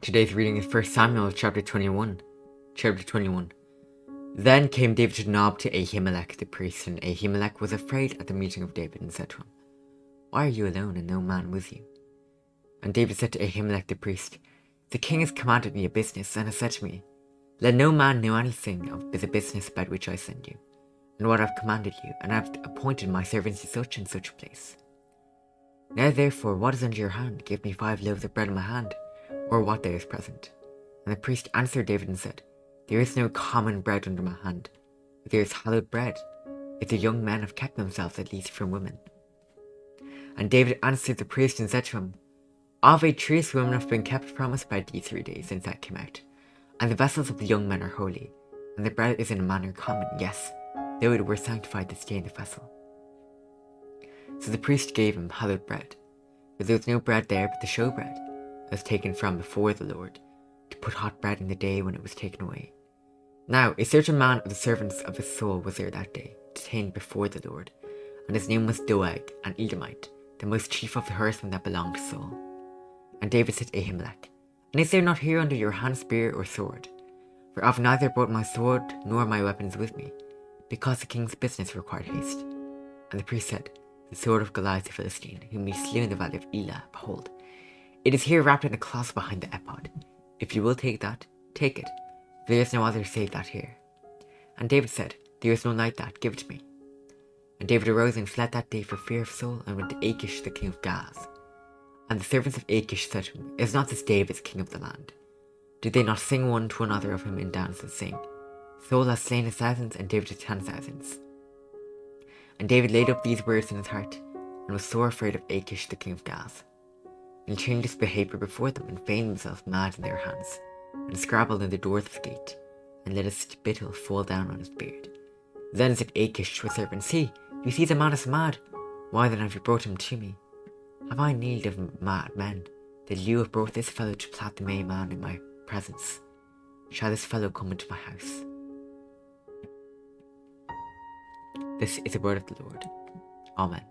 Today's reading is 1 Samuel chapter 21. Chapter 21. Then came David to Nob to Ahimelech the priest, and Ahimelech was afraid at the meeting of David and said to him, "Why are you alone and no man with you?" And David said to Ahimelech the priest, "The king has commanded me a business, and has said to me, let no man know anything of the business about which I send you, and what I have commanded you, and I have appointed my servants to such and such a place. Now therefore, what is under your hand? Give me 5 loaves of bread in my hand, or what there is present." And the priest answered David and said, "There is no common bread under my hand, but there is hallowed bread, if the young men have kept themselves at least from women." And David answered the priest and said to him, "Of a truth women have been kept from us about these 3 days since I came out, and the vessels of the young men are holy, and the bread is in a manner common, yes, though it were sanctified to stay in the vessel." So the priest gave him hallowed bread, for there was no bread there but the showbread, that was taken from before the Lord, to put hot bread in the day when it was taken away. Now a certain man of the servants of his soul was there that day, detained before the Lord, and his name was Doeg, an Edomite, the most chief of the horsemen that belonged to Saul. And David said to Ahimelech, "And is there not here under your hand spear or sword? For I have neither brought my sword nor my weapons with me, because the king's business required haste." And the priest said, "The sword of Goliath the Philistine, whom ye slew in the valley of Elah, behold, it is here wrapped in a cloth behind the ephod. If you will take that, take it, for there is no other save that here." And David said, "There is none like that, give it to me." And David arose and fled that day for fear of Saul, and went to Achish the king of Gath. And the servants of Achish said to him, "Is not this David king of the land? Did they not sing one to another of him in dances, saying, Saul has slain his thousands, and David his 10,000s? And David laid up these words in his heart, and was sore afraid of Achish the king of Gath. And he changed his behaviour before them, and feigned himself mad in their hands, and scrabbled in the doors of his gate, and let his spittle fall down on his beard. Then said Achish to his servant, "See, you see the man is mad. Why then have you brought him to me? Have I need of mad men, that you have brought this fellow to plat the May man in my presence? Shall this fellow come into my house?" This is the word of the Lord. Amen.